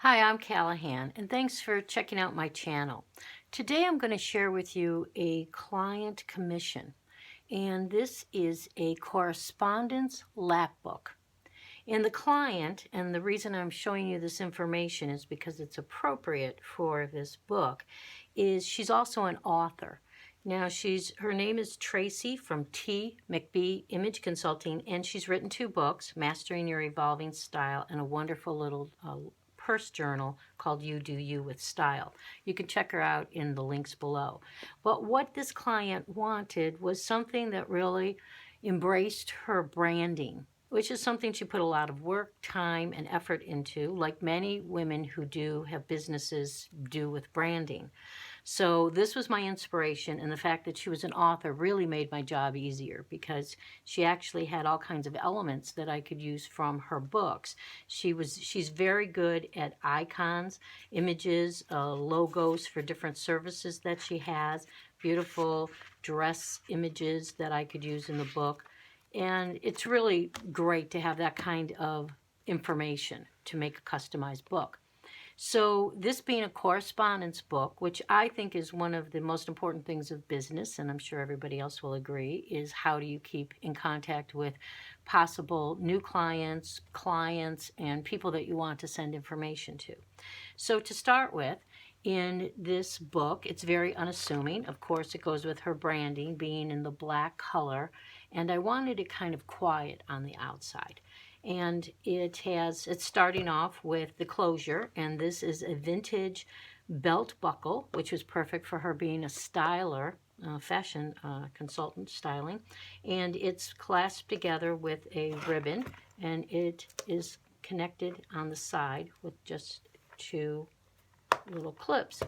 Hi, I'm Callahan, and thanks for checking out my channel. Today I'm going to share with you a client commission, and this is a correspondence lap book. And the client, and the reason I'm showing you this information is because it's appropriate for this book, is she's also an author. Now her name is Tracy from T. McBee Image Consulting, and she's written 2 books, Mastering Your Evolving Style, and a wonderful little purse journal called You Do You with Style. You can check her out in the links below. But what this client wanted was something that really embraced her branding, which is something she put a lot of work, time, and effort into, like many women who do have businesses do with branding. So this was my inspiration, and the fact that she was an author really made my job easier because she actually had all kinds of elements that I could use from her books. She's very good at icons, images, logos for different services that she has, beautiful dress images that I could use in the book. And it's really great to have that kind of information to make a customized book. So this being a correspondence book, which I think is one of the most important things of business, and I'm sure everybody else will agree, is how do you keep in contact with possible new clients, and people that you want to send information to. So to start with, in this book, it's very unassuming. Of course, it goes with her branding being in the black color, and I wanted it kind of quiet on the outside. And it's starting off with the closure, and this is a vintage belt buckle, which was perfect for her being a styler, fashion consultant styling. And it's clasped together with a ribbon, and it is connected on the side with just 2 little clips.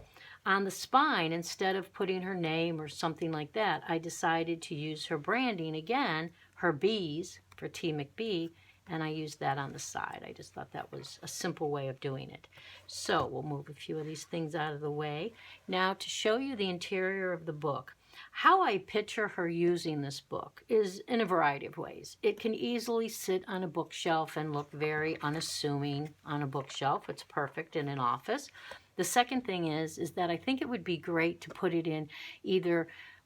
On the spine, instead of putting her name or something like that, I decided to use her branding again, her B's for T. McBee, and I used that on the side. I just thought that was a simple way of doing it. So we'll move a few of these things out of the way. Now to show you the interior of the book. How I picture her using this book is in a variety of ways. It can easily sit on a bookshelf and look very unassuming on a bookshelf. It's perfect in an office. The second thing is that I think it would be great to put it in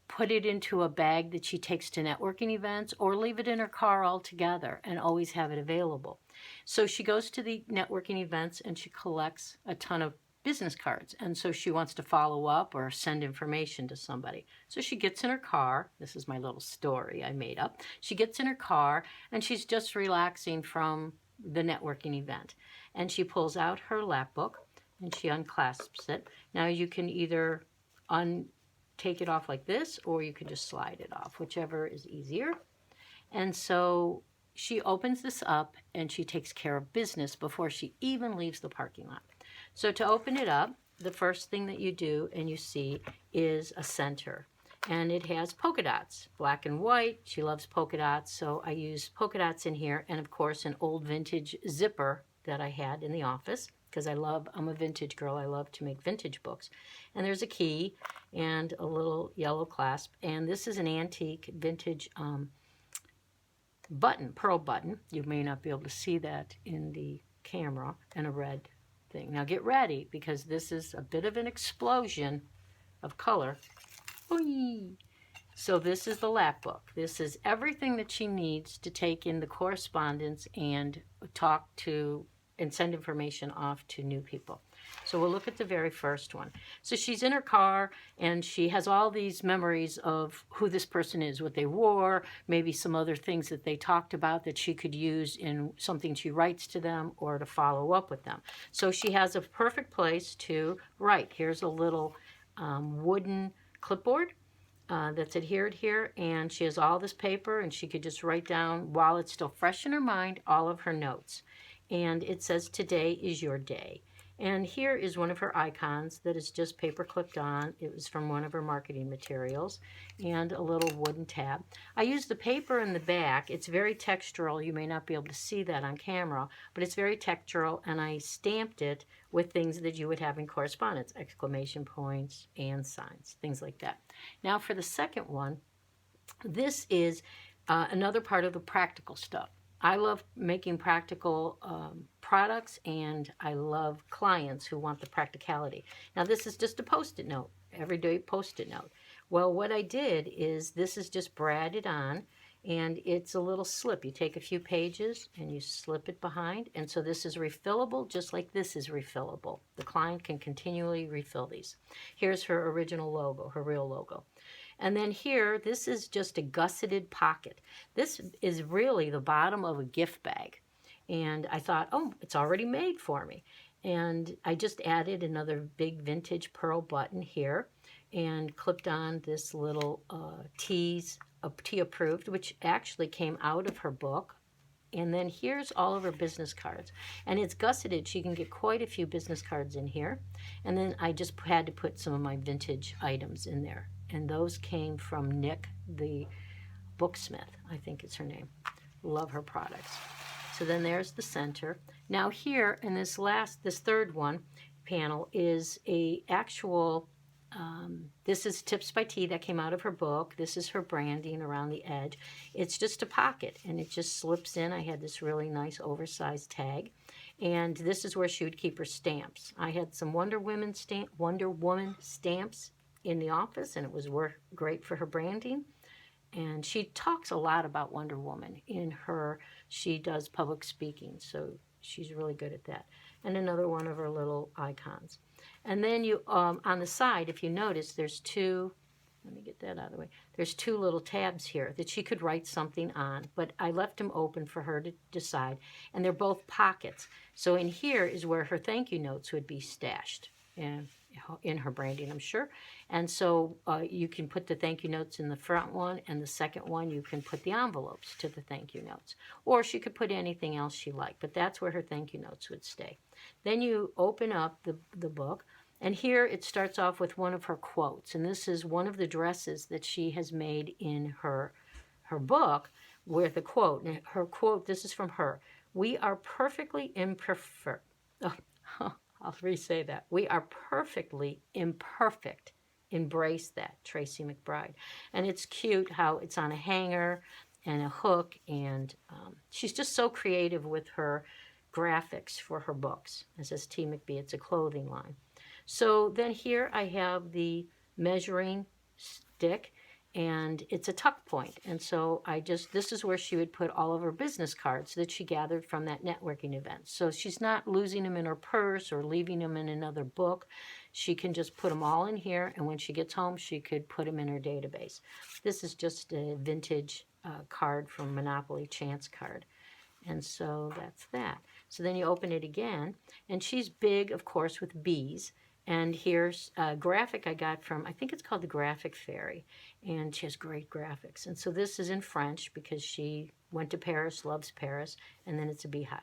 put it into a bag that she takes to networking events, or leave it in her car altogether and always have it available. So she goes to the networking events and she collects a ton of business cards, and so she wants to follow up or send information to somebody. So she gets in her car. This is my little story I made up. She gets in her car and she's just relaxing from the networking event, and she pulls out her lap book and she unclasps it. Now you can either take it off like this, or you can just slide it off, whichever is easier. And so she opens this up and she takes care of business before she even leaves the parking lot. So to open it up, the first thing that you do and you see is a center. And it has polka dots, black and white. She loves polka dots, so I used polka dots in here, and of course an old vintage zipper that I had in the office, because I'm a vintage girl. I love to make vintage books. And there's a key and a little yellow clasp. And this is an antique vintage button, pearl button. You may not be able to see that in the camera, and a red thing. Now get ready, because this is a bit of an explosion of color. Oy! So this is the lap book. This is everything that she needs to take in the correspondence and talk to and send information off to new people. So we'll look at the very first one. So she's in her car and she has all these memories of who this person is, what they wore, maybe some other things that they talked about that she could use in something she writes to them or to follow up with them. So she has a perfect place to write. Here's a little wooden clipboard that's adhered here, and she has all this paper, and she could just write down, while it's still fresh in her mind, all of her notes. And it says, today is your day. And here is one of her icons that is just paper clipped on. It was from one of her marketing materials, and a little wooden tab. I used the paper in the back. It's very textural. You may not be able to see that on camera, but it's very textural, and I stamped it with things that you would have in correspondence, exclamation points and signs, things like that. Now for the second one, this is another part of the practical stuff. I love making practical products, and I love clients who want the practicality. Now, this is just a Post-it note, everyday Post-it note. Well, what I did is this is just braided on, and it's a little slip. You take a few pages and you slip it behind, and so this is refillable just like this is refillable. The client can continually refill these. Here's her original logo, her real logo. And then here, this is just a gusseted pocket. This is really the bottom of a gift bag. And I thought, oh, it's already made for me. And I just added another big vintage pearl button here and clipped on this little T approved, which actually came out of her book. And then here's all of her business cards. And it's gusseted. She can get quite a few business cards in here. And then I just had to put some of my vintage items in there. And those came from Nick, the booksmith, I think it's her name. Love her products. So then there's the center. Now here in this third one panel is a actual, this is Tips by T that came out of her book. This is her branding around the edge. It's just a pocket and it just slips in. I had this really nice oversized tag. And this is where she would keep her stamps. I had some Wonder Woman stamps in the office, and it was great for her branding. And she talks a lot about Wonder Woman she does public speaking, so she's really good at that. And another one of her little icons. And then you, on the side, if you notice, there's two, let me get that out of the way. There's two little tabs here that she could write something on, but I left them open for her to decide. And they're both pockets. So in here is where her thank you notes would be stashed. And in her branding, I'm sure. And so you can put the thank you notes in the front one, and the second one you can put the envelopes to the thank you notes. Or she could put anything else she liked, but that's where her thank you notes would stay. Then you open up the book, and here it starts off with one of her quotes. And this is one of the dresses that she has made in her book with a quote. And her quote, this is from her. "We are perfectly imperfect." Oh, I'll re-say that. "We are perfectly imperfect. Embrace that." Tracy McBride. And it's cute how it's on a hanger and a hook, and she's just so creative with her graphics for her books. It says T. McBee. It's a clothing line. So then here I have the measuring stick, and it's a tuck point. And so this is where she would put all of her business cards that she gathered from that networking event. So she's not losing them in her purse or leaving them in another book. She can just put them all in here, and when she gets home, she could put them in her database. This is just a vintage card from Monopoly Chance card. And so that's that. So then you open it again, and she's big, of course, with bees. And here's a graphic I got from, I think it's called the Graphic Fairy, and she has great graphics. And so this is in French because she went to Paris, loves Paris, and then it's a beehive.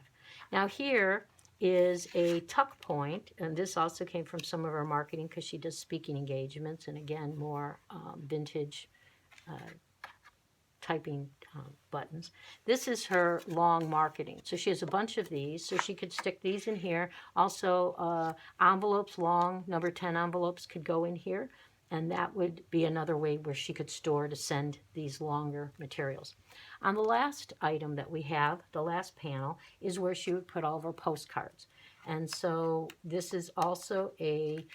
Now here is a tuck point, and this also came from some of her marketing because she does speaking engagements, and again, more vintage typing buttons. This is her long marketing. So she has a bunch of these, so she could stick these in here. Also, envelopes, long number 10 envelopes could go in here, and that would be another way where she could store to send these longer materials. On the last item that we have, the last panel, is where she would put all of her postcards. And so this is also a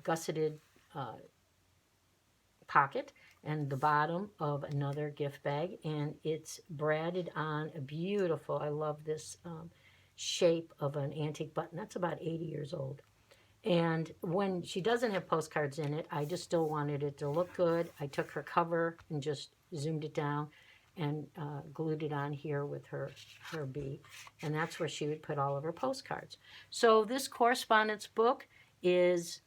gusseted pocket and the bottom of another gift bag, and it's braided on a beautiful, I love this shape of an antique button. That's about 80 years old. And when she doesn't have postcards in it, I just still wanted it to look good. I took her cover and just zoomed it down and glued it on here with her bee. And that's where she would put all of her postcards. So this correspondence book is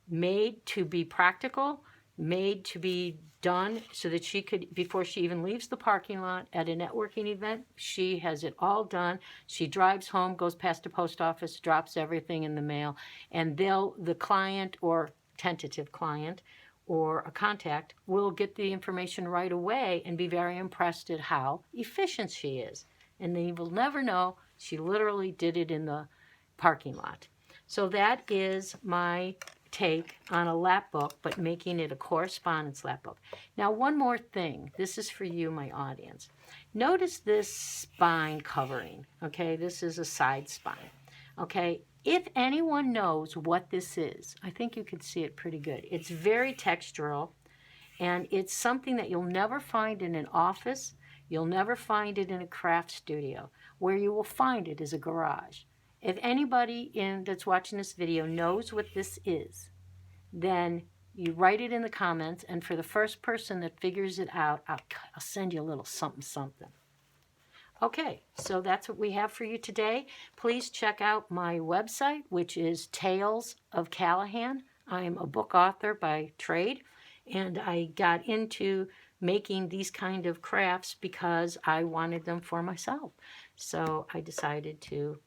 made to be practical, made to be done so that she could, before she even leaves the parking lot at a networking event, she has it all done. She drives home, goes past the post office, drops everything in the mail, and the client or tentative client or a contact will get the information right away and be very impressed at how efficient she is. And they will never know she literally did it in the parking lot. So that is my take on a lap book, but making it a correspondence lap book. Now, one more thing. This is for you, my audience. Notice this spine covering, okay? This is a side spine, okay? If anyone knows what this is, I think you could see it pretty good. It's very textural, and it's something that you'll never find in an office. You'll never find it in a craft studio. Where you will find it is a garage. If anybody that's watching this video knows what this is, then you write it in the comments, and for the first person that figures it out, I'll send you a little something, something. Okay, so that's what we have for you today. Please check out my website, which is Tales of Callahan. I'm a book author by trade, and I got into making these kind of crafts because I wanted them for myself. So I decided to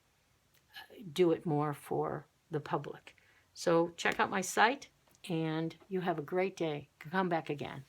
do it more for the public. So check out my site, and you have a great day. Come back again.